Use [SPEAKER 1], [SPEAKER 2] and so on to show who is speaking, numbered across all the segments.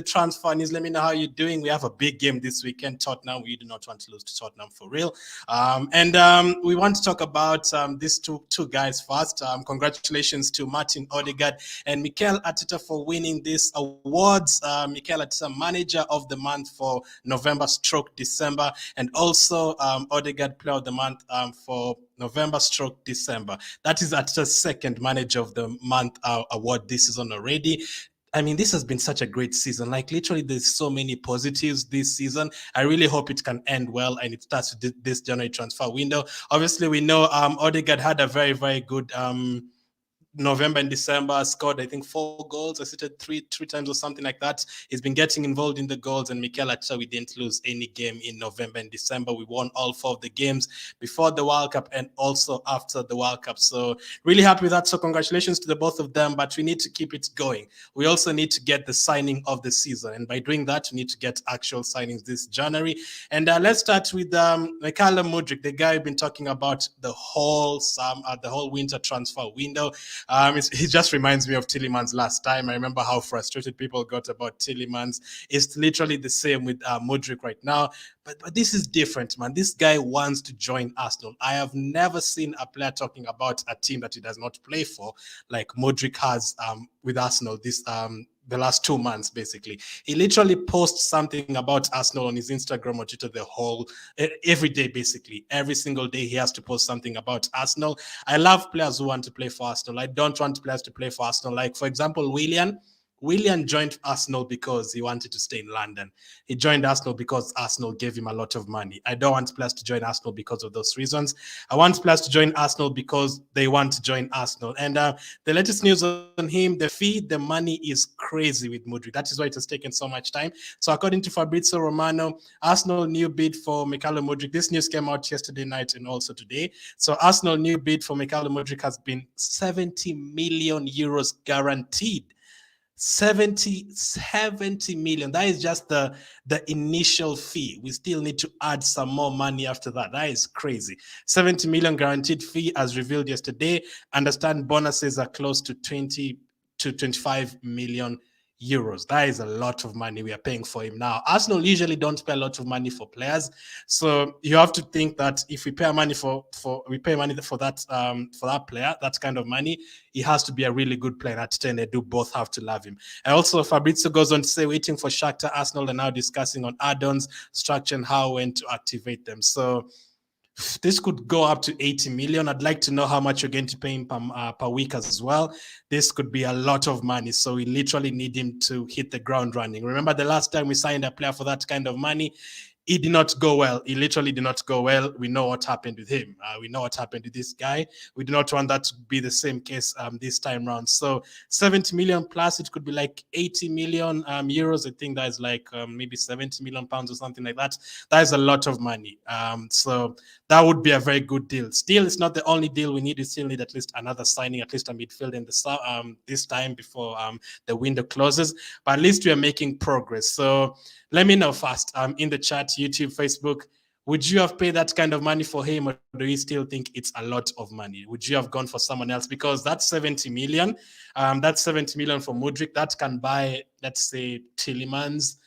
[SPEAKER 1] transfer news. Let me know how you're doing. We have a big game this weekend, Tottenham. We do not want to lose to Tottenham for real. And we want to talk about these two guys first. Congratulations to Martin Odegaard and Mikel Arteta for winning these awards. Mikel Arteta, Manager of the Month for November/December, and also Odegaard, Player of the Month for November/December. That is Arteta's second Manager of the Month award this season already. I mean, this has been such a great season. Like, literally, there's so many positives this season. I really hope it can end well and it starts with this January transfer window. Obviously, we know Odegaard had a very, very good November and December, scored, I think, 4 goals, assisted three times or something like that. He's been getting involved in the goals, and Mikel Arteta, we didn't lose any game in November and December. We won all 4 of the games before the World Cup and also after the World Cup. So really happy with that. So congratulations to the both of them, but we need to keep it going. We also need to get the signing of the season, and by doing that, we need to get actual signings this January. And let's start with Mykhailo Mudryk, the guy we've been talking about the whole winter transfer window. He just reminds me of Tielemans last time. I remember how frustrated people got about Tielemans. It's literally the same with Mudryk right now. But this is different, man. This guy wants to join Arsenal. I have never seen a player talking about a team that he does not play for, like Mudryk has with Arsenal the last 2 months, basically. He literally posts something about Arsenal on his Instagram or Twitter every day, basically. Every single day he has to post something about Arsenal. I love players who want to play for Arsenal. I don't want players to play for Arsenal. Like, for example, Willian joined Arsenal because he wanted to stay in London. He joined Arsenal because Arsenal gave him a lot of money. I don't want players to join Arsenal because of those reasons. I want players to join Arsenal because they want to join Arsenal. And the latest news on him, the money is crazy with Mudryk. That is why it has taken so much time. So according to Fabrizio Romano, Arsenal new bid for Mykhailo Mudryk. This news came out yesterday night and also today. So Arsenal new bid for Mykhailo Mudryk has been 70 million euros guaranteed. 70 million. That is just the initial fee. We still need to add some more money after that. That is crazy. 70 million guaranteed fee as revealed yesterday. Understand bonuses are close to 20 to 25 million euros. That is a lot of money we are paying for him now. Arsenal usually don't pay a lot of money for players, so you have to think that if we pay money for that player, that kind of money, he has to be a really good player. At 10, they do both have to love him. And also, Fabrizio goes on to say, waiting for Shakhtar. Arsenal are now discussing on add-ons, structure, and how when to activate them. So this could go up to 80 million. I'd like to know how much you're going to pay him per week as well. This could be a lot of money. So we literally need him to hit the ground running. Remember the last time we signed a player for that kind of money? It did not go well. He literally did not go well. We know what happened with him. We know what happened with this guy. We do not want that to be the same case this time around. So 70 million plus, it could be like 80 million euros. I think that is like maybe 70 million pounds or something like that. That is a lot of money. So that would be a very good deal. Still, it's not the only deal we need. We still need at least another signing, at least a midfield in the this time before the window closes. But at least we are making progress. So let me know first in the chat, YouTube, Facebook, would you have paid that kind of money for him, or do you still think it's a lot of money? Would you have gone for someone else? Because that's 70 million. That's 70 million for Mudryk. That can buy, let's say, Tielemans,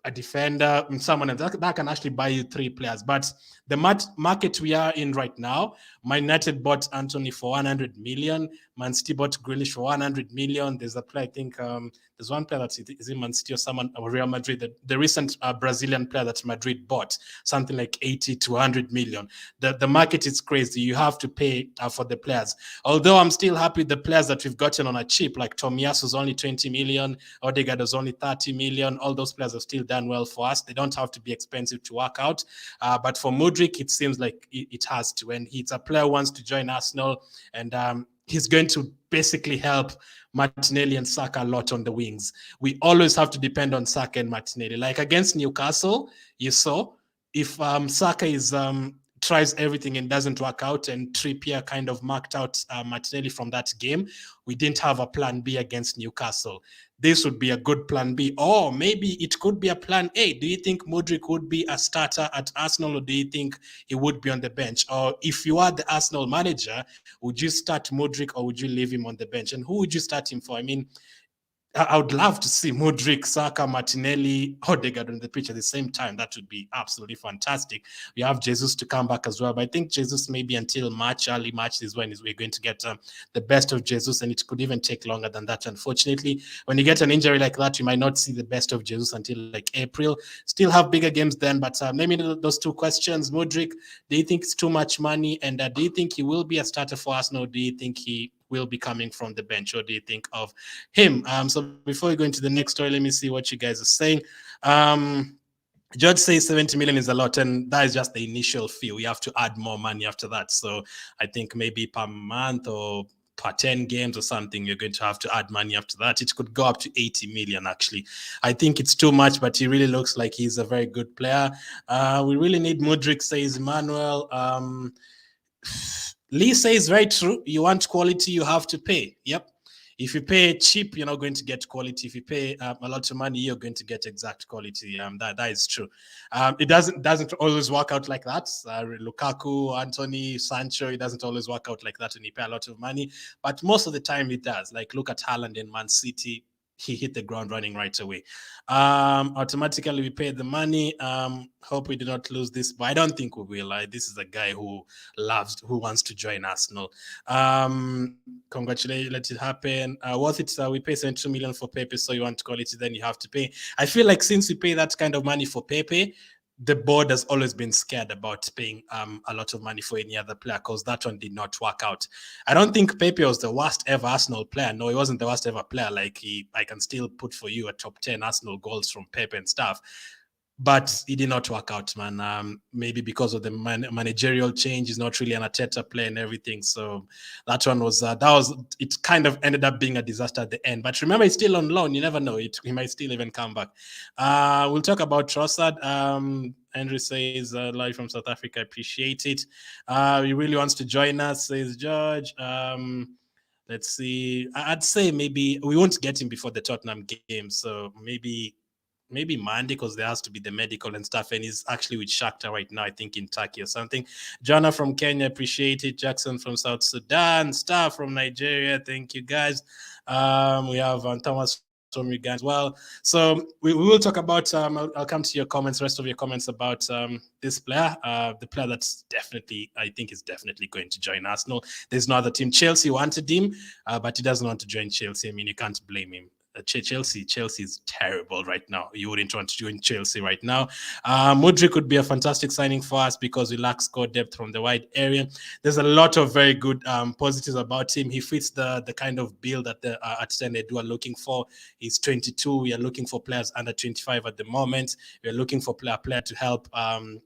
[SPEAKER 1] a defender, and someone else. That can actually buy you 3 players. But the market we are in right now, Man United bought Antony for 100 million. Man City bought Grealish for 100 million. There's a player, I think, there's one player that is in Man City or someone, or Real Madrid, the recent Brazilian player that Madrid bought, something like 80 to 100 million. The market is crazy. You have to pay for the players. Although I'm still happy with the players that we've gotten on a cheap, like Tomiyasu was only 20 million, Odegaard was only 30 million. All those players have still done well for us. They don't have to be expensive to work out. But for Mudryk, it seems like it has to. And it's a player who wants to join Arsenal, and he's going to basically help Martinelli and Saka a lot on the wings. We always have to depend on Saka and Martinelli. Like against Newcastle, you saw if Saka tries everything and doesn't work out, and Trippier kind of marked out Martinelli from that game, we didn't have a plan B against Newcastle. This would be a good plan B, or maybe it could be a plan A. Do you think Mudryk would be a starter at Arsenal, or do you think he would be on the bench? Or if you are the Arsenal manager, would you start Mudryk or would you leave him on the bench? And who would you start him for? I mean, I would love to see MUDRYK, Saka, Martinelli, Odegaard on the pitch at the same time. That would be absolutely fantastic. We have Jesus to come back as well, but I think Jesus maybe until March, early March is when we're going to get the best of Jesus, and it could even take longer than that. Unfortunately, when you get an injury like that, you might not see the best of Jesus until like April. Still have bigger games then, but let me know those two questions. MUDRYK, do you think it's too much money, and do you think he will be a starter for Arsenal? Do you think he will be coming from the bench, or do you think of him? So before we go into the next story, let me see what you guys are saying. George says 70 million is a lot, and that is just the initial fee. We have to add more money after that. So I think maybe per month or per 10 games or something, you're going to have to add money after that. It could go up to 80 million, actually. I think it's too much, but he really looks like he's a very good player. We really need MUDRYK, says Emmanuel. Lee says very true. You want quality, you have to pay. Yep. If you pay cheap, you're not going to get quality. If you pay a lot of money, you're going to get exact quality. That is true. It doesn't always work out like that. Lukaku, Anthony, Sancho, it doesn't always work out like that when you pay a lot of money. But most of the time it does. Like look at Haaland in Man City. He hit the ground running right away. Automatically we paid the money. Hope we do not lose this, but I don't think we will. This is a guy who wants to join Arsenal. Congratulations, let it happen. Worth it. We pay 72 million for Pepe, so you want quality, then you have to pay. I feel like since we pay that kind of money for Pepe, the board has always been scared about paying a lot of money for any other player because that one did not work out. I don't think Pepe was the worst ever Arsenal player. No, he wasn't the worst ever player. I can still put for you a top 10 Arsenal goals from Pepe and stuff. But it did not work out, man. Maybe because of the managerial change, he's not really an Arteta player and everything. So that one was it. Kind of ended up being a disaster at the end. But remember, he's still on loan. You never know. He might still even come back. We'll talk about Trossard. Andrew says live from South Africa. Appreciate it. He really wants to join us, says George. Let's see. I'd say maybe we won't get him before the Tottenham game. So maybe Monday, because there has to be the medical and stuff, and he's actually with Shakhtar right now, I think in Turkey or something. Jonah from Kenya, appreciate it. Jackson from South Sudan, Star from Nigeria, thank you guys. We have Thomas from Uganda as well. So we will talk about, I'll come to your comments, rest of your comments about this player, the player that's definitely, I think is definitely going to join Arsenal. There's no other team. Chelsea wanted him, but he doesn't want to join Chelsea. I mean, you can't blame him. Chelsea is terrible right now. You wouldn't want to join Chelsea right now. MUDRYK could be a fantastic signing for us because we lack score depth from the wide area. There's a lot of very good positives about him. He fits the kind of bill that the Arteta are looking for. He's 22. We are looking for players under 25 at the moment. We are looking for a player to help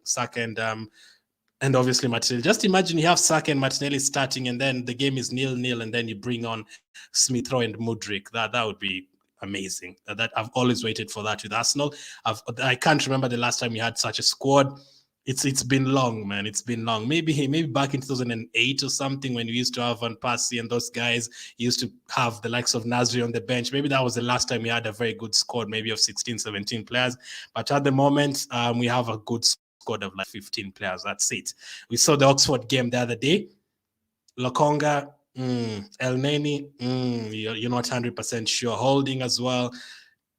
[SPEAKER 1] Saka and obviously Martinelli. Just imagine you have Saka and Martinelli starting, and then the game is 0-0, and then you bring on Smith Rowe and MUDRYK. That would be amazing. That I've always waited for that with Arsenal. I can't remember the last time we had such a squad. It's been long, man. It's been long. Maybe back in 2008 or something when we used to have Van Persie and those guys. Used to have the likes of Nasri on the bench. Maybe that was the last time we had a very good squad, maybe of 16, 17 players. But at the moment, we have a good squad of like 15 players. That's it. We saw the Oxford game the other day. Lokonga, El Neni, you're not 100% sure. Holding as well.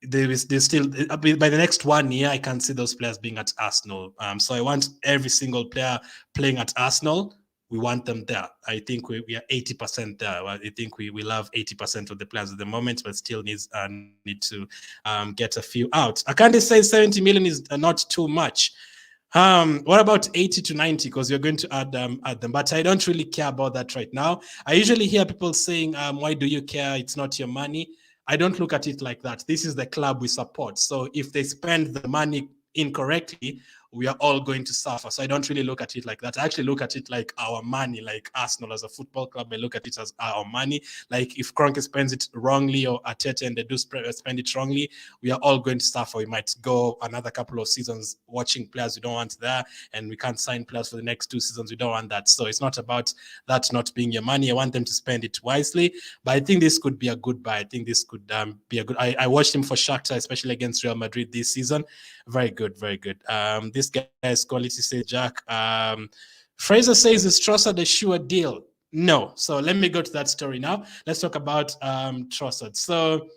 [SPEAKER 1] There's still, by the next 1 year, I can see those players being at Arsenal. So I want every single player playing at Arsenal. We want them there. I think we are 80% there. I think we love 80% of the players at the moment, but still need to get a few out. Akande says 70 million is not too much. What about 80 to 90? Because you're going to add them, but I don't really care about that right now. I usually hear people saying, why do you care? It's not your money. I don't look at it like that. This is the club we support. So if they spend the money incorrectly, we are all going to suffer. So I don't really look at it like that. I actually look at it like our money, like Arsenal as a football club. I look at it as our money. Like if Kroenke spends it wrongly or Arteta and they do spend it wrongly, we are all going to suffer. We might go another couple of seasons watching players we don't want there, and we can't sign players for the next 2 seasons. We don't want that. So it's not about that not being your money. I want them to spend it wisely. But I think this could be a good buy. I think this could be a good. I watched him for Shakhtar, especially against Real Madrid this season. Very good, very good. This guy's quality, says Jack. Fraser says, is Trossard a sure deal? No. So let me go to that story now. Let's talk about Trossard. So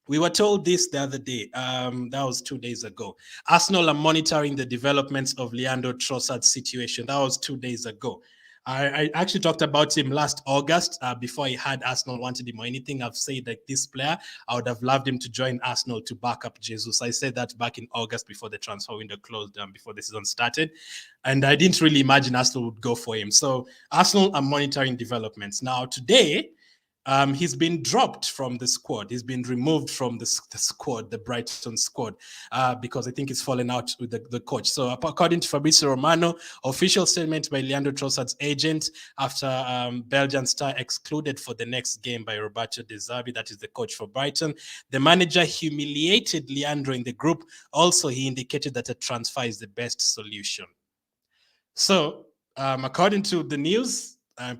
[SPEAKER 1] We were told this the other day. That was 2 days ago. Arsenal are monitoring the developments of Leandro Trossard's situation. That was 2 days ago. I actually talked about him last August before he had Arsenal wanted him or anything. I've said that this player, I would have loved him to join Arsenal to back up Jesus. I said that back in August before the transfer window closed, before the season started. And I didn't really imagine Arsenal would go for him. So Arsenal are monitoring developments. Now, today, he's been dropped from the squad. He's been removed from the squad, the Brighton squad, because I think he's fallen out with the coach. So according to Fabrizio Romano, official statement by Leandro Trossard's agent after Belgian star excluded for the next game by Roberto De Zerbi, that is the coach for Brighton. The manager humiliated Leandro in the group. Also, he indicated that a transfer is the best solution. So according to the news,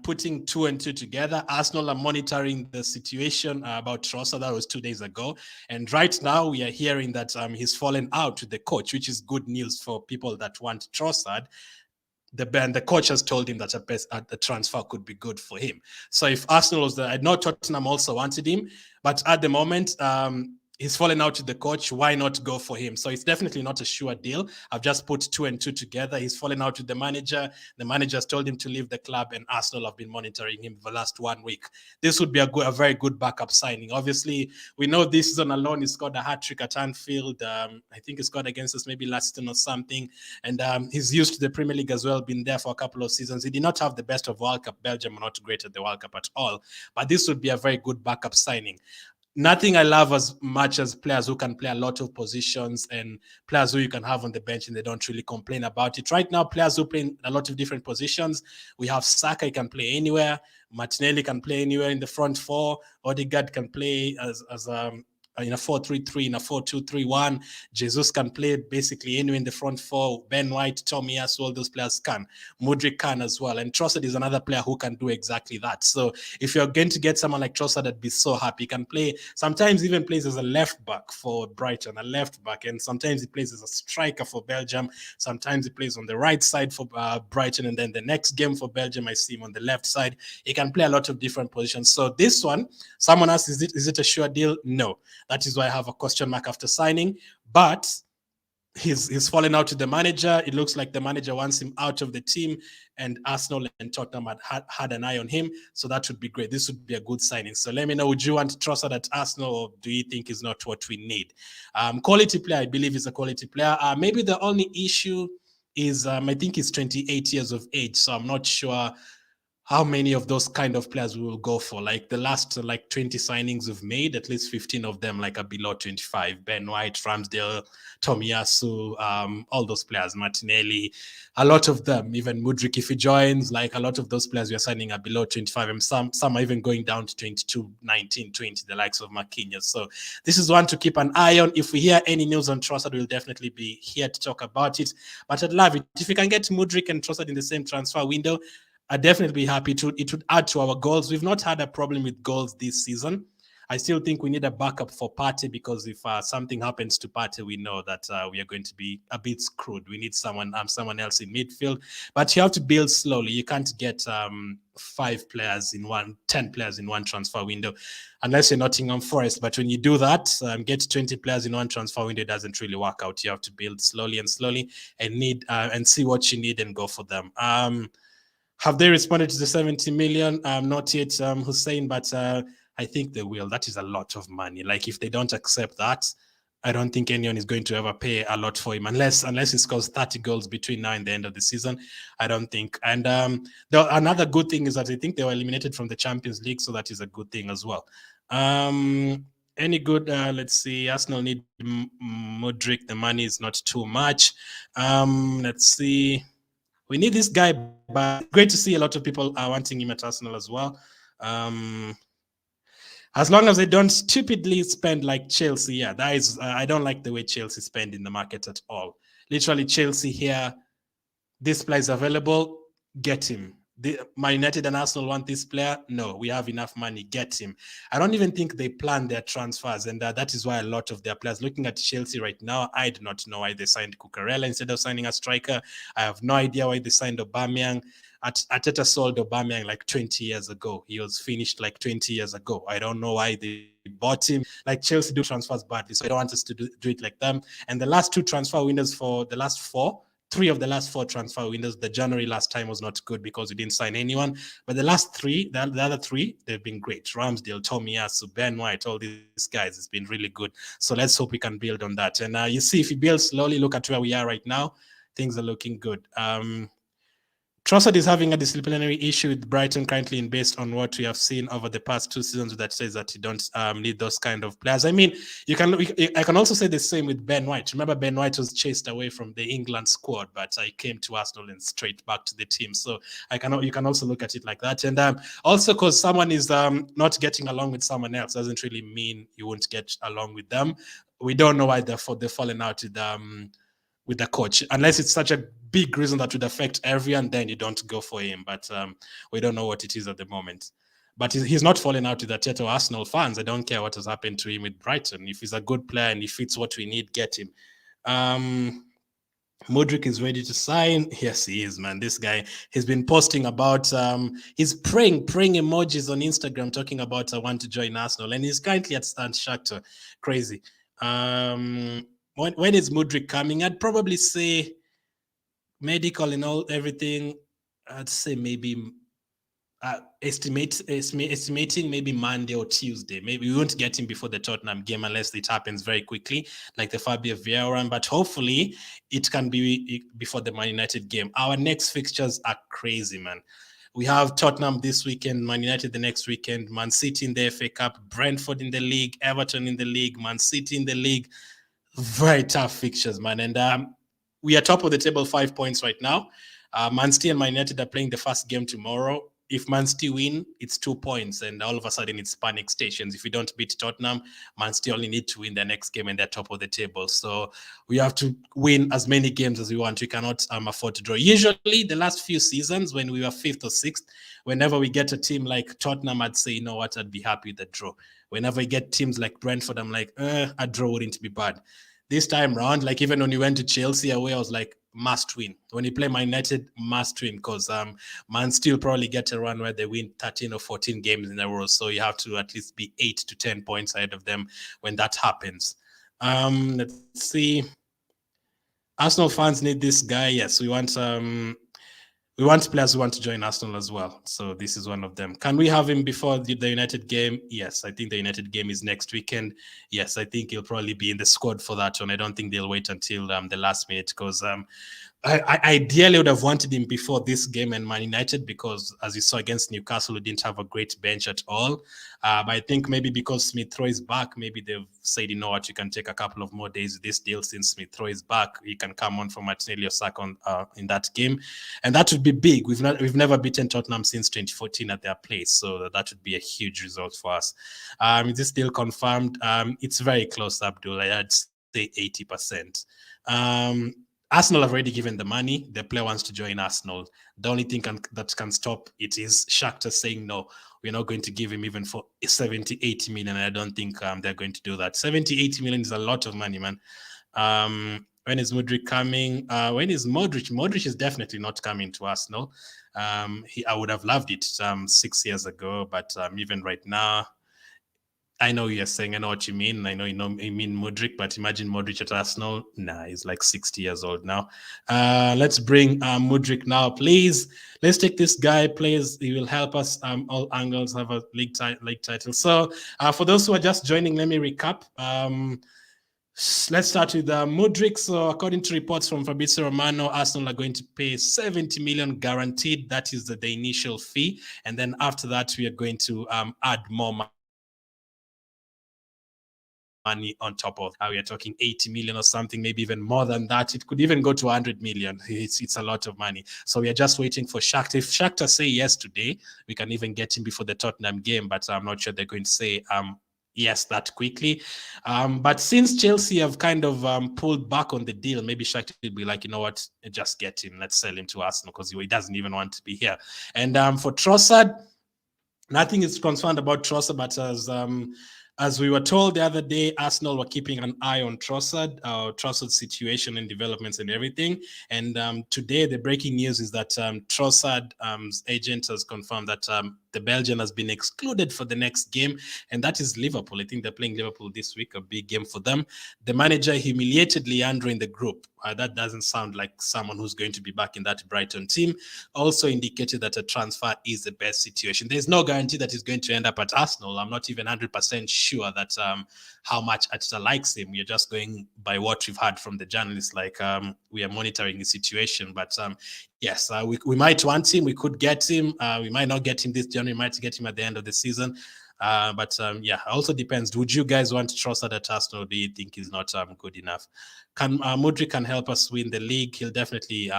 [SPEAKER 1] putting 2 and 2 together, Arsenal are monitoring the situation about Trossard. That was 2 days ago. And right now we are hearing that he's fallen out with the coach, which is good news for people that want Trossard. The coach has told him that a transfer could be good for him. So if Arsenal was there, I know Tottenham also wanted him, but at the moment, he's fallen out with the coach. Why not go for him? So it's definitely not a sure deal. I've just put 2 and 2 together. He's fallen out with the manager. The manager has told him to leave the club, and Arsenal have been monitoring him for the last 1 week. This would be a very good backup signing. Obviously, we know this season alone he scored a hat-trick at Anfield. I think he scored against us maybe last season or something. And he's used to the Premier League as well, been there for a couple of seasons. He did not have the best of World Cup. Belgium are not great at the World Cup at all. But this would be a very good backup signing. Nothing I love as much as players who can play a lot of positions and players who you can have on the bench and they don't really complain about it. Right now, players who play in a lot of different positions. We have Saka, he can play anywhere. Martinelli can play anywhere in the front four. Odegaard can play as in a 4-3-3, in a 4-2-3-1. Jesus can play basically anywhere in the front four. Ben White, Tomiyasu, all those players can. MUDRYK can as well. And Trossard is another player who can do exactly that. So if you're going to get someone like Trossard, I'd be so happy. He can play, sometimes even plays as a left back for Brighton, a left back. And sometimes he plays as a striker for Belgium. Sometimes he plays on the right side for Brighton. And then the next game for Belgium, I see him on the left side. He can play a lot of different positions. So this one, someone asked, is it a sure deal? No. That is why I have a question mark after signing. But he's fallen out to the manager. It looks like the manager wants him out of the team, and Arsenal and Tottenham had an eye on him. So that would be great. This would be a good signing. So let me know, would you want Trossard at Arsenal, or do you think is not what we need? Quality player, I believe is a quality player. Maybe the only issue is I think he's 28 years of age, so I'm not sure how many of those kind of players we will go for. Like the last 20 signings we've made, at least 15 of them are below 25. Ben White, Ramsdale, Tomiyasu, all those players, Martinelli, a lot of them, even MUDRYK if he joins, a lot of those players we are signing are below 25, and some are even going down to 22, 19, 20, the likes of Marquinhos. So this is one to keep an eye on. If we hear any news on Trossard, we'll definitely be here to talk about it. But I'd love it if we can get MUDRYK and Trossard in the same transfer window. I'd definitely be happy to. It would add to our goals. We've not had a problem with goals this season. I still think we need a backup for Partey, because if something happens to Partey, we know that we are going to be a bit screwed. We need someone else in midfield. But you have to build slowly. You can't get 10 players in one transfer window, unless you're Nottingham Forest. But when you do that, get 20 players in one transfer window, it doesn't really work out. You have to build slowly and see what you need and go for them. Have they responded to the 70 million? Not yet, Hussein, but I think they will. That is a lot of money. If they don't accept that, I don't think anyone is going to ever pay a lot for him, unless he scores 30 goals between now and the end of the season. I don't think. And another good thing is that I think they were eliminated from the Champions League, so that is a good thing as well. Any good? Let's see. Arsenal need MUDRYK. The money is not too much. Let's see. We need this guy, but great to see a lot of people are wanting him at Arsenal as well. As long as they don't stupidly spend like Chelsea. Yeah, that is, I don't like the way Chelsea spend in the market at all. Literally, Chelsea here, this player is available, get him. Man United and Arsenal want this player. No, we have enough money, get him. I don't even think they plan their transfers, and that is why a lot of their players, looking at Chelsea right now, I do not know why they signed Cucurella instead of signing a striker. I have no idea why they signed Aubameyang. Arteta sold Aubameyang 20 years ago. He was finished 20 years ago. I don't know why they bought him. Like Chelsea do transfers badly, so I don't want us to do it like them. And the last 2 transfer windows for the last 4, 3 of the last 4 transfer windows, the January last time was not good because we didn't sign anyone. But the last 3, the other 3, they've been great. Ramsdale, Tomiyasu, Ben White, all these guys, it's been really good. So let's hope we can build on that. And you see, if we build slowly, look at where we are right now, things are looking good. Trossard is having a disciplinary issue with Brighton currently, and based on what we have seen over the past 2 seasons, that says that you don't need those kind of players. I mean, I can also say the same with Ben White. Remember, Ben White was chased away from the England squad, but I came to Arsenal and straight back to the team. So you can also look at it like that. And also, because someone is not getting along with someone else doesn't really mean you won't get along with them. We don't know why they've fallen out with the coach, unless it's such a big reason that would affect everyone, then you don't go for him. But we don't know what it is at the moment. But he's not falling out with Arteta or Arsenal fans. I don't care what has happened to him with Brighton. If he's a good player and he fits what we need, get him. MUDRYK is ready to sign. Yes, he is, man. This guy, he's been posting about, he's praying emojis on Instagram, talking about I want to join Arsenal. And he's currently at Shakhtar. Crazy. When is MUDRYK coming? I'd probably say medical and everything. I'd say maybe estimating maybe Monday or Tuesday. Maybe we won't get him before the Tottenham game unless it happens very quickly, like the Fabio Vieira run. But hopefully it can be before the Man United game. Our next fixtures are crazy, man. We have Tottenham this weekend, Man United the next weekend, Man City in the FA Cup, Brentford in the league, Everton in the league, Man City in the league. Very tough fixtures, man. And we are top of the table, 5 points right now. Man City and Man United are playing the first game tomorrow. If Man City win, it's 2 points, and all of a sudden it's panic stations. If we don't beat Tottenham, Man City only need to win their next game and they're top of the table. So we have to win as many games as we want. We cannot afford to draw. Usually, the last few seasons when we were 5th or 6th, whenever we get a team like Tottenham, I'd say, you know what, I'd be happy with the draw. Whenever I get teams like Brentford, I'm like, a draw wouldn't be bad. This time round, like even when we went to Chelsea away, I was like, must win. When you play Man United, must win, because Man still probably get a run where they win 13 or 14 games in a row. So you have to at least be 8 to 10 points ahead of them when that happens. Let's see. Arsenal fans need this guy. Yes, we want players who want to join Arsenal as well. So this is one of them. Can we have him before the United game? Yes, I think the United game is next weekend. Yes, I think he'll probably be in the squad for that one. I don't think they'll wait until the last minute, because I ideally would have wanted him before this game and Man United, because as you saw against Newcastle, we didn't have a great bench at all. But I think maybe because Smith Rowe is back, maybe they've said, you know what, you can take a couple of more days with this deal since Smith Rowe is back. He can come on for Martinelli or Saka in that game, and that would be big. We've never beaten Tottenham since 2014 at their place, so that would be a huge result for us. Is this deal confirmed? It's very close, Abdul. I'd say 80%. Arsenal have already given the money. The player wants to join Arsenal. The only thing that can stop it is Shakhtar saying, no, we're not going to give him even for 70, 80 million. I don't think they're going to do that. 70, 80 million is a lot of money, man. When is MUDRYK coming? When is Modric? Modric is definitely not coming to Arsenal. I would have loved it 6 years ago, but even right now, I know you're saying, I know what you mean. I know you mean MUDRYK, but imagine Modric at Arsenal. Nah, he's like 60 years old now. Let's bring MUDRYK now, please. Let's take this guy, please. He will help us. All angles have a league title. So for those who are just joining, let me recap. Let's start with MUDRYK. So according to reports from Fabrizio Romano, Arsenal are going to pay 70 million guaranteed. That is the initial fee. And then after that, we are going to add more money on top of we are talking 80 million or something, maybe even more than that. It could even go to 100 million. It's a lot of money. So we are just waiting for Shakhtar. If Shakhtar say yes today, we can even get him before the Tottenham game, but I'm not sure they're going to say yes that quickly. But since Chelsea have kind of pulled back on the deal, maybe Shakhtar will be like, you know what, just get him. Let's sell him to Arsenal because he doesn't even want to be here. And for Trossard, nothing is concerned about Trossard, but as As we were told the other day, Arsenal were keeping an eye on Trossard's situation and developments and everything. And today, the breaking news is that Trossard's agent has confirmed that the Belgian has been excluded for the next game, and that is Liverpool. I think they're playing Liverpool this week, a big game for them. The manager humiliated Leandro in the group. That doesn't sound like someone who's going to be back in that Brighton team. Also indicated that a transfer is the best situation. There's no guarantee that he's going to end up at Arsenal. I'm not even 100% sure that how much Arteta likes him. We're just going by what we've heard from the journalists, like we are monitoring the situation. But yes, we might want him. We could get him. We might not get him this January. We might get him at the end of the season. But yeah, also depends. Would you guys want Trossard at Arsenal, or do you think he's not good enough? MUDRYK can help us win the league. He'll definitely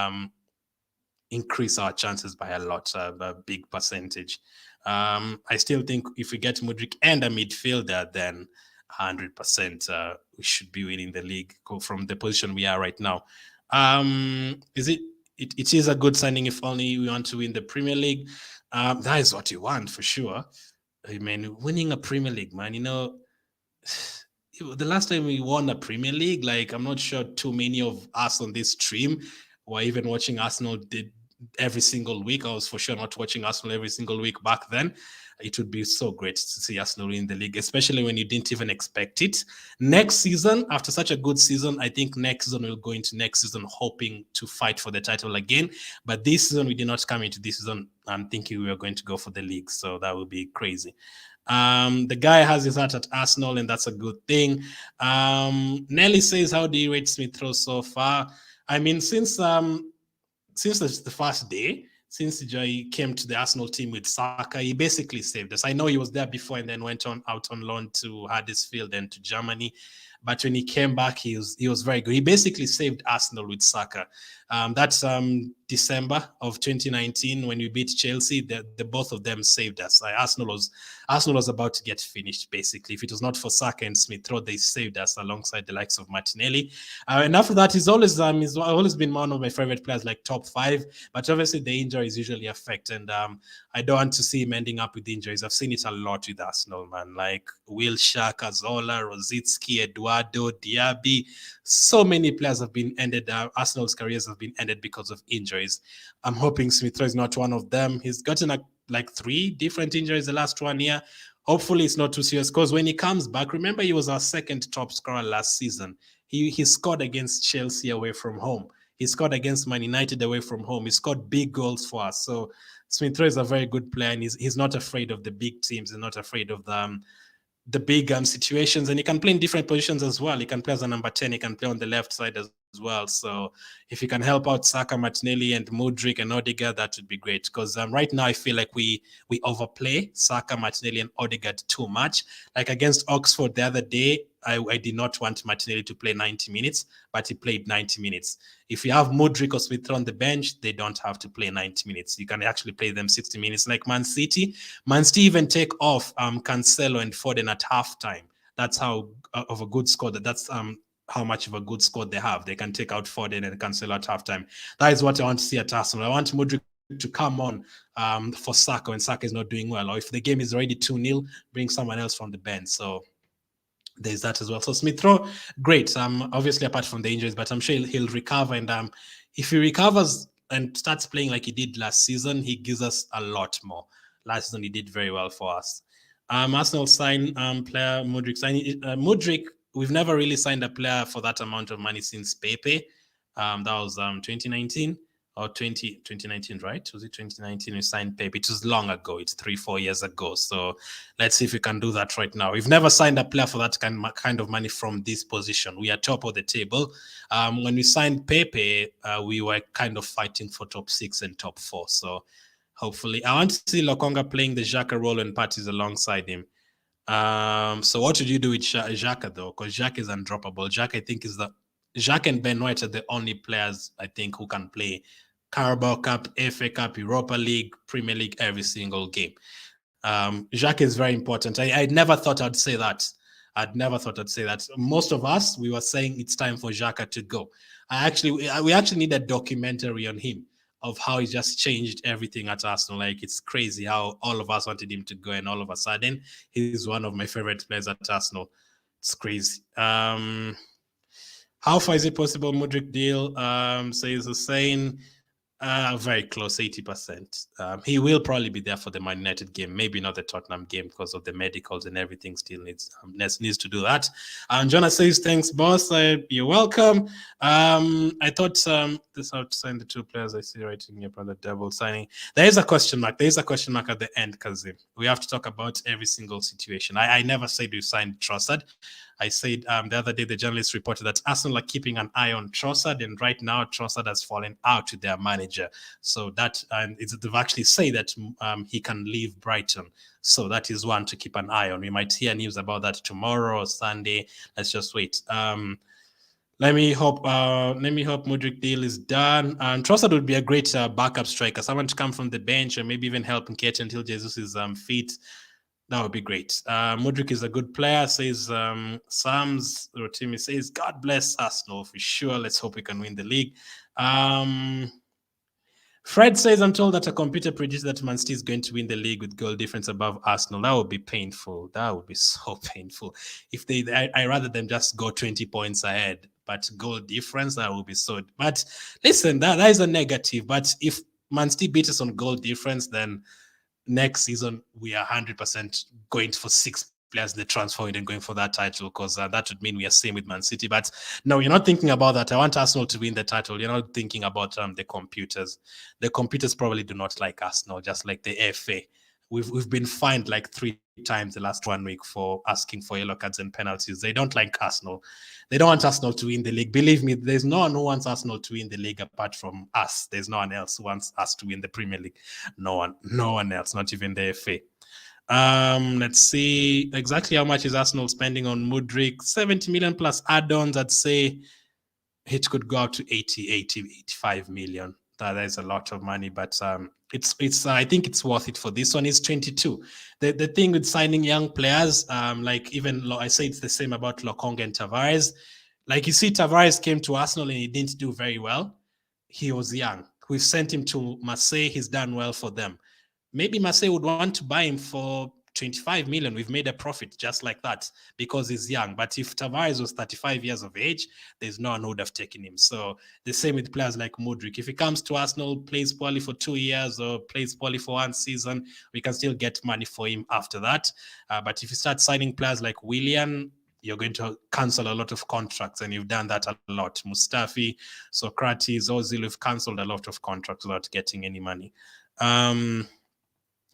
[SPEAKER 1] increase our chances by a lot, a big percentage. I still think if we get MUDRYK and a midfielder, then 100% we should be winning the league from the position we are right now. It is a good signing if only we want to win the Premier League. That is what you want for sure. I mean, winning a Premier League, man, the last time we won a Premier League, like, I'm not sure too many of us on this stream were even watching Arsenal did every single week. I was for sure not watching Arsenal every single week back then. It would be so great to see Arsenal in the league, especially when you didn't even expect it. Next season, after such a good season, I think next season we'll go into next season hoping to fight for the title again. But this season, we did not come into this season thinking we were going to go for the league. So that would be crazy. The guy has his heart at Arsenal, and that's a good thing. Nelly says, how do you rate Smith Rowe so far? I mean, since the first day, since he came to the Arsenal team with Saka, he basically saved us. I know he was there before and then went out on loan to Huddersfield and to Germany. But when he came back, he was very good. He basically saved Arsenal with Saka. That's December of 2019 when we beat Chelsea. The both of them saved us. Arsenal was about to get finished, basically. If it was not for Saka and Smith Rowe, they saved us alongside the likes of Martinelli. And after that, he's always been one of my favorite players, like top 5. But obviously, the injuries usually affect. And I don't want to see him ending up with injuries. I've seen it a lot with Arsenal, man. Like Wilshere, Cazorla, Rosicki, Eduardo, Diaby. So many players have been ended. Arsenal's careers have been ended because of injuries. I'm hoping Smith Rowe is not one of them. He's gotten like 3 different injuries the last 1 year. Hopefully it's not too serious, because when he comes back, remember he was our second top scorer last season. He scored against Chelsea away from home. He scored against Man United away from home. He scored big goals for us. So Smith Rowe is a very good player, and he's not afraid of the big teams. He's not afraid of the big situations, and he can play in different positions as well. He can play as a number 10. He can play on the left side as well. So if he can help out Saka, Martinelli, and MUDRYK and Odegaard, that would be great. Because right now I feel like we overplay Saka, Martinelli, and Odegaard too much. Like against Oxford the other day, I did not want Martinelli to play 90 minutes, but he played 90 minutes. If you have MUDRYK or Smith on the bench, they don't have to play 90 minutes. You can actually play them 60 minutes. Like Man City even take off Cancelo and Foden at halftime. That's how of a good score that's how much of a good squad they have. They can take out Foden and Cancelo at halftime. That is what I want to see at Arsenal. I want MUDRYK to come on for Saka when Saka is not doing well, or if the game is already 2-0, bring someone else from the bench. So there's that as well. So Smith Rowe, great. Obviously apart from the injuries, but I'm sure he'll recover. And if he recovers and starts playing like he did last season, he gives us a lot more. Last season he did very well for us. Arsenal signed player MUDRYK. MUDRYK, we've never really signed a player for that amount of money since Pepe. That was 2019 or 2019, right? Was it 2019 we signed Pepe? It was long ago. It's 3-4 years ago. So let's see if we can do that right now. We've never signed a player for that kind of money from this position. We are top of the table. When we signed Pepe, we were kind of fighting for top 6 and top 4. So hopefully, I want to see Lokonga playing the Xhaka role and parties alongside him. So what would you do with Xhaka though? Because Xhaka is undroppable. Xhaka, I think, Xhaka and Ben White are the only players I think who can play Carabao Cup, FA Cup, Europa League, Premier League every single game. Xhaka is very important. I never thought I'd say that. Most of us, we were saying it's time for Xhaka to go. We actually need a documentary on him, of how he just changed everything at Arsenal. Like, it's crazy how all of us wanted him to go, and all of a sudden he's one of my favorite players at Arsenal. It's crazy. How far is it possible MUDRYK deal? Says Hussein. Very close, 80%. He will probably be there for the Man United game, maybe not the Tottenham game because of the medicals and everything. Still needs to do that. Jonas says, "Thanks, boss. You're welcome." I thought this out sign the 2 players I see writing here about the double signing. There is a question mark. There is a question mark at the end because we have to talk about every single situation. I never said we signed Trossard. I said the other day the journalist reported that Arsenal are keeping an eye on Trossard, and right now Trossard has fallen out with their manager. So that they've actually said that he can leave Brighton. So that is one to keep an eye on. We might hear news about that tomorrow or Sunday. Let's just wait. Let me hope MUDRYK deal is done. And Trossard would be a great backup striker, someone to come from the bench or maybe even help Nketiah until Jesus is fit. That would be great. MUDRYK is a good player, says Sam's Rotimi says, God bless Arsenal for sure. Let's hope we can win the league. Fred says, I'm told that a computer predicts that Man City is going to win the league with goal difference above Arsenal. That would be painful. That would be so painful. If I rather them just go 20 points ahead, but goal difference, that would be so. But listen, that is a negative. But if Man City beat us on goal difference, then next season we are 100% going for 6 players in the transfer window and going for that title, because that would mean we are same with Man City. But no, you're not thinking about that. I want Arsenal to win the title. You're not thinking about the computers. The computers probably do not like Arsenal, just like the FA. We've been fined like 3 times the last 1 week for asking for yellow cards and penalties. They don't like Arsenal. They don't want Arsenal to win the league. Believe me, there's no one who wants Arsenal to win the league apart from us. There's no one else who wants us to win the Premier League. No one else, not even the FA. Let's see exactly how much is Arsenal spending on MUDRYK. 70 million plus add-ons. I'd say it could go up to 85 million. That is a lot of money, but it's I think it's worth it for this one. It's 22. The thing with signing young players, like even I say it's the same about Lokonga and Tavares. Like, you see, Tavares came to Arsenal and he didn't do very well. He was young. We've sent him to Marseille. He's done well for them. Maybe Marseille would want to buy him for 25 million. We've made a profit just like that because he's young. But if Tavares was 35 years of age, there's no one who would have taken him. So the same with players like MUDRYK. If he comes to Arsenal, plays poorly for 2 years or plays poorly for 1 season, we can still get money for him after that. But if you start signing players like Willian, you're going to cancel a lot of contracts, and you've done that a lot. Mustafi, Socrates, Ozil, have cancelled a lot of contracts without getting any money.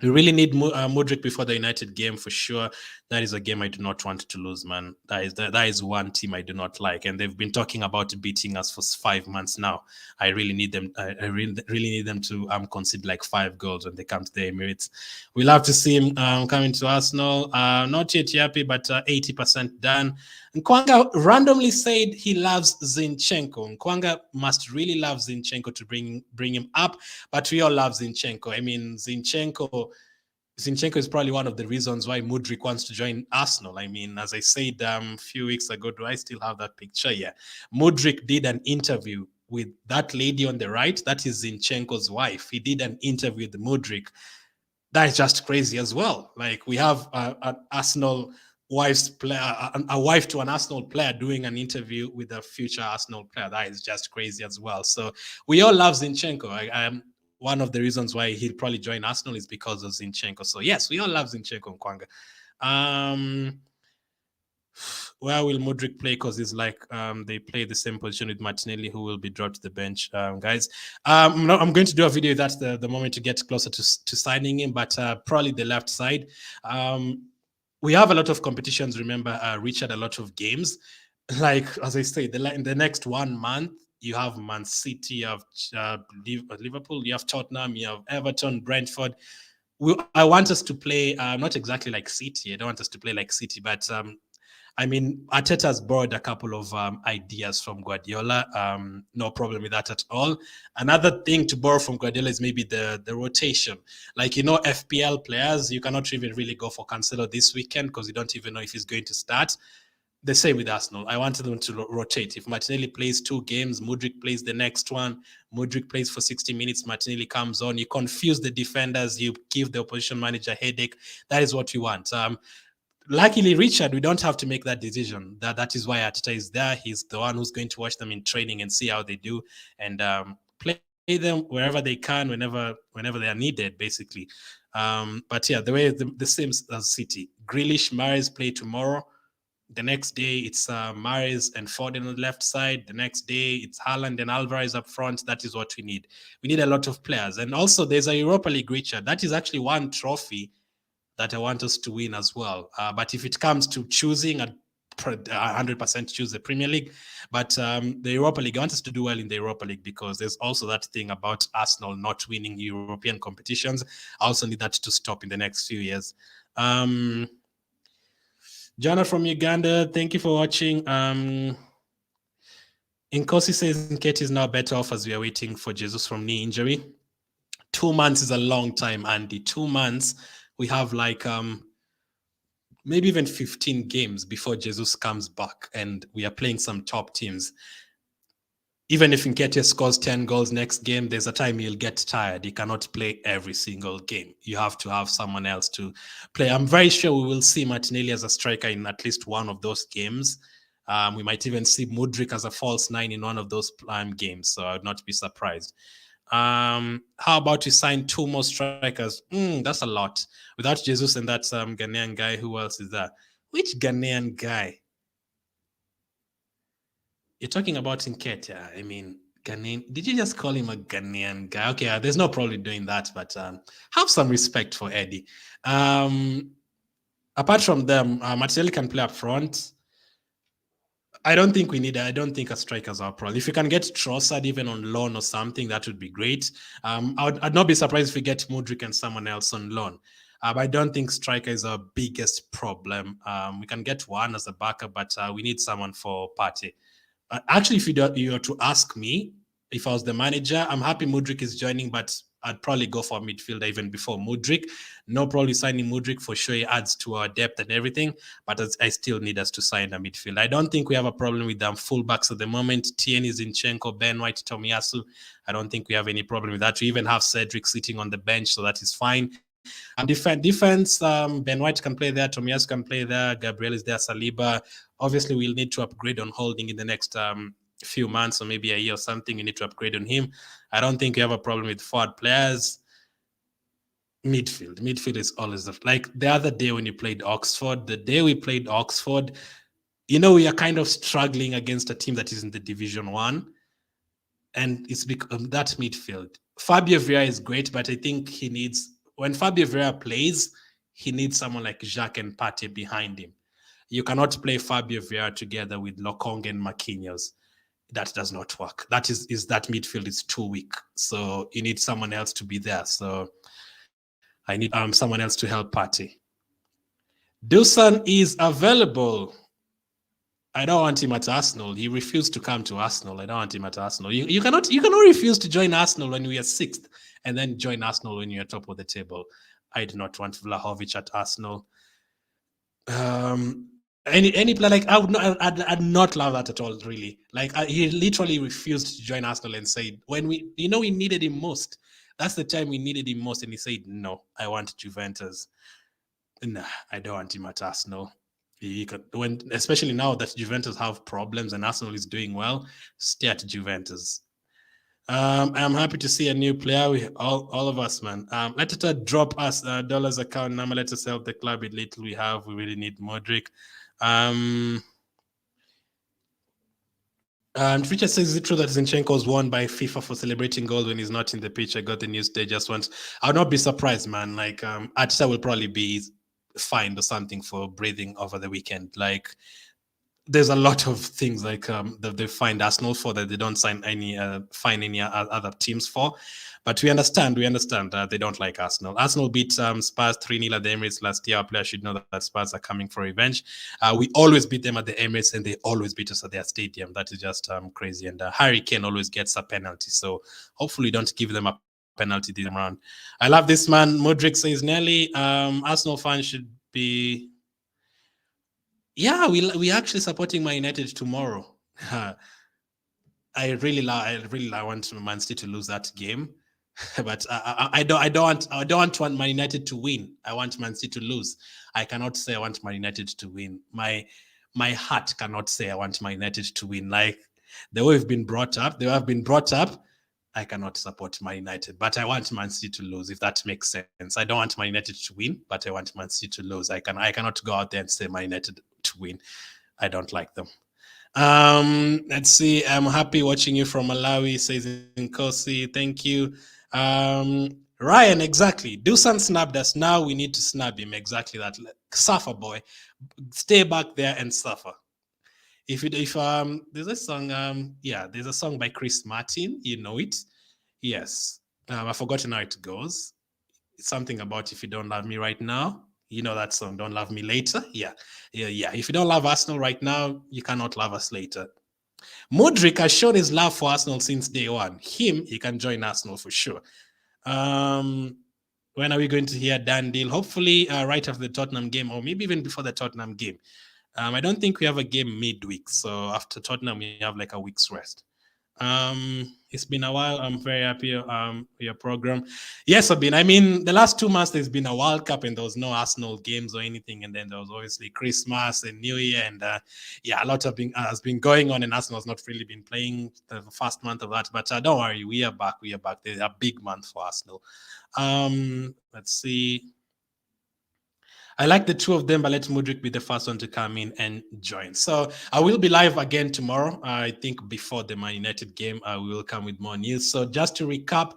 [SPEAKER 1] We really need MUDRYK before the United game for sure. That is a game I do not want to lose, man. That is one team I do not like, and they've been talking about beating us for 5 months now. I really need them. I really need them to concede like 5 goals when they come to the Emirates. We'll have to see him coming to Arsenal. Not yet happy, but 80% done. Nkwanga randomly said he loves Zinchenko. Nkwanga must really love Zinchenko to bring him up, but we all love Zinchenko. I mean, Zinchenko is probably one of the reasons why MUDRYK wants to join Arsenal. I mean, as I said a few weeks ago, do I still have that picture? Yeah. MUDRYK did an interview with that lady on the right. That is Zinchenko's wife. He did an interview with MUDRYK. That is just crazy as well. Like, we have an Arsenal a wife to an Arsenal player doing an interview with a future Arsenal player. That is just crazy as well. So we all love Zinchenko. One of the reasons why he'll probably join Arsenal is because of Zinchenko. So yes, we all love Zinchenko, Nkwanga. Where will MUDRYK play? Because it's like they play the same position with Martinelli, who will be dropped to the bench, guys. I'm going to do a video that's the moment to get closer to signing him, but probably the left side. We have a lot of competitions, remember, Richard, a lot of games. Like, as I say, in the next 1 month, you have Man City, you have Liverpool, you have Tottenham, you have Everton, Brentford. I want us to play, not exactly like City. I don't want us to play like City, but I mean, Arteta's borrowed a couple of ideas from Guardiola. No problem with that at all. Another thing to borrow from Guardiola is maybe the rotation. Like, FPL players, you cannot even really go for Cancelo this weekend because you don't even know if he's going to start. The same with Arsenal. I wanted them to rotate. If Martinelli plays 2 games, Mudryk plays the next one. Mudryk plays for 60 minutes, Martinelli comes on. You confuse the defenders. You give the opposition manager a headache. That is what you want. Luckily, Richard, we don't have to make that decision. That is why Arteta is there. He's the one who's going to watch them in training and see how they do and play them wherever they can, whenever they are needed, basically. But yeah, the same as City. Grealish, Mahrez play tomorrow. The next day, it's Mahrez and Foden on the left side. The next day, it's Haaland and Alvarez up front. That is what we need. We need a lot of players. And also, there's a Europa League, Richard. That is actually one trophy that I want us to win as well. But if it comes to choosing, I'd 100% choose the Premier League. But the Europa League, I want us to do well in the Europa League because there's also that thing about Arsenal not winning European competitions. I also need that to stop in the next few years. Jana from Uganda, thank you for watching. Nkosi says Nketiah is now better off as we are waiting for Jesus from knee injury. 2 months is a long time, Andy. 2 months, we have like maybe even 15 games before Jesus comes back, and we are playing some top teams. Even if Nketiah scores 10 goals next game, there's a time he'll get tired. He cannot play every single game. You have to have someone else to play. I'm very sure we will see Martinelli as a striker in at least one of those games. We might even see Mudryk as a false 9 in one of those prime games, so I would not be surprised. How about you sign 2 more strikers? That's a lot. Without Jesus and that Ghanaian guy, who else is that? Which Ghanaian guy? You're talking about Nketiah. I mean, Ghanaian. Did you just call him a Ghanaian guy? Okay, there's no problem doing that, but have some respect for Eddie. Apart from them, Martinelli can play up front. I don't think a striker's our problem. If you can get Trossard even on loan or something, that would be great. I'd not be surprised if we get Mudryk and someone else on loan. But I don't think striker is our biggest problem. We can get one as a backup, but we need someone for Partey. Actually, if you were to ask me, if I was the manager, I'm happy Mudryk is joining, but I'd probably go for a midfielder even before Mudryk. No problem signing Mudryk, for sure. He adds to our depth and everything, but I still need us to sign a midfield. I don't think we have a problem with them fullbacks at the moment. Tierney, Zinchenko, Ben White, Tomiyasu. I don't think we have any problem with that. We even have Cedric sitting on the bench, so that is fine. Defense, Ben White can play there, Tomiyasu can play there, Gabriel is there, Saliba. Obviously, we'll need to upgrade on Holding in the next few months or maybe a year or something. We need to upgrade on him. I don't think we have a problem with forward players. Midfield is always like the other day when you played Oxford. The day we played Oxford, we are kind of struggling against a team that is in the Division 1, and it's because that midfield. Fabio Vieira is great, but I think when Fabio Vieira plays, he needs someone like Jacques and Partey behind him. You cannot play Fabio Vieira together with Lokong and Marquinhos. That does not work. That midfield is too weak. So you need someone else to be there. So I need someone else to help Partey. Dusan is available. I don't want him at Arsenal. He refused to come to Arsenal. I don't want him at Arsenal. You cannot refuse to join Arsenal when we are 6th and then join Arsenal when you're top of the table. I do not want Vlahovic at Arsenal. Any player, like I'd not love that at all, really. Like he literally refused to join Arsenal and said when we needed him most. That's the time we needed him most, and he said no, I want Juventus. Nah, I don't want him at Arsenal. Especially now that Juventus have problems and Arsenal is doing well, stay at Juventus. I'm happy to see a new player. All of us, man. Let it drop us dollars account number. Let us help the club with little we have. We really need Mudryk. And Richard says, is it true that Zinchenko was won by FIFA for celebrating goals when he's not in the pitch? I got the news today just once. I'll not be surprised, man. Like, Arteta will probably be fined or something for breathing over the weekend. Like, there's a lot of things like that they find Arsenal for that they don't fine any other teams for. But we understand they don't like Arsenal. Arsenal beat Spurs 3-0 at the Emirates last year. Our players should know that Spurs are coming for revenge. We always beat them at the Emirates, and they always beat us at their stadium. That is just crazy. And Harry Kane always gets a penalty. So hopefully don't give them a penalty this round. I love this man. Mudryk says, Nelly, Arsenal fans should be... Yeah, we actually supporting Man United tomorrow. I really want Man City to lose that game, but I don't want Man United to win. I want Man City to lose. I cannot say I want Man United to win. My heart cannot say I want Man United to win. Like the way we've been brought up, I cannot support Man United, but I want Man City to lose, if that makes sense. I don't want Man United to win, but I want Man City to lose. I cannot go out there and say Man United to win. I don't like them. Let's see. I'm happy watching you from Malawi, says Nkosi. Thank you. Ryan, exactly. Dusan snapped us. Now we need to snap him. Exactly that. Suffer, boy. Stay back there and suffer. If there's a song, there's a song by Chris Martin. You know it. Yes. I've forgotten how it goes. It's something about if you don't love me right now. You know that song, Don't Love Me Later? Yeah. If you don't love Arsenal right now, you cannot love us later. MUDRYK has shown his love for Arsenal since day one. He can join Arsenal for sure. When are we going to hear Dan Deal? Hopefully right after the Tottenham game, or maybe even before the Tottenham game. I don't think we have a game midweek. So after Tottenham, we have like a week's rest. It's been a while. I'm very happy with your program. Yes, Sabine. I mean, the last 2 months there's been a World Cup and there was no Arsenal games or anything, and then there was obviously Christmas and New Year, and a lot of has been going on, and Arsenal's not really been playing the first month of that. But don't worry, we are back. There's a big month for Arsenal. Let's see. I like the two of them, but let MUDRYK be the first one to come in and join. So I will be live again tomorrow. I think before the Man United game, we will come with more news. So just to recap,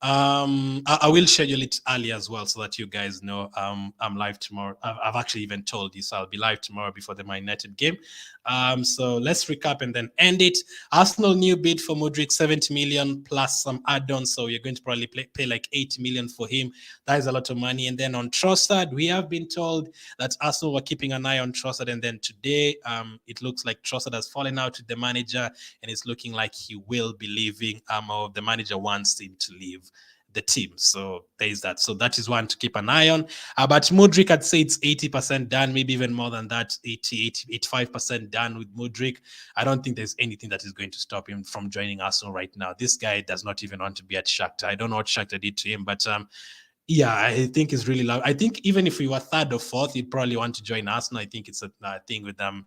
[SPEAKER 1] I will schedule it early as well so that you guys know I'm live tomorrow. I've actually even told you, so I'll be live tomorrow before the Man United game. So let's recap and then end it. Arsenal new bid for MUDRYK, 70 million plus some add-ons. So you're going to probably pay like 80 million for him. That is a lot of money. And then on Trossard, we have been told that Arsenal were keeping an eye on Trossard. And then today, it looks like Trossard has fallen out with the manager, and it's looking like he will be leaving, or the manager wants him to leave the team. So there is that. So that is one to keep an eye on. But MUDRYK, I'd say it's 80% done, maybe even more than that, 85% done with MUDRYK. I don't think there's anything that is going to stop him from joining Arsenal right now. This guy does not even want to be at Shakhtar. I don't know what Shakhtar did to him, but I think it's really loud. I think even if we were third or fourth, he'd probably want to join Arsenal. I think it's a thing with them.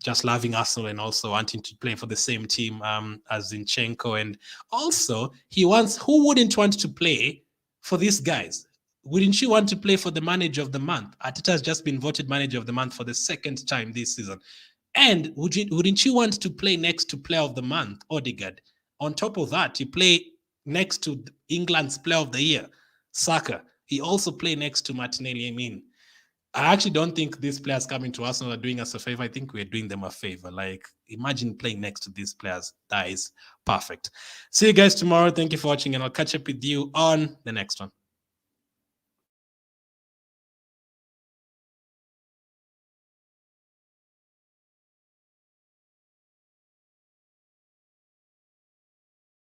[SPEAKER 1] Just loving Arsenal and also wanting to play for the same team as Zinchenko. And also, who wouldn't want to play for these guys? Wouldn't you want to play for the manager of the month? Arteta has just been voted manager of the month for the second time this season. And wouldn't you want to play next to player of the month, Odegaard? On top of that, you play next to England's player of the year, Saka. He also played next to Martinelli. I mean, I actually don't think these players coming to Arsenal are doing us a favor. I think we're doing them a favor. Like, imagine playing next to these players. That is perfect. See you guys tomorrow. Thank you for watching, and I'll catch up with you on the next one.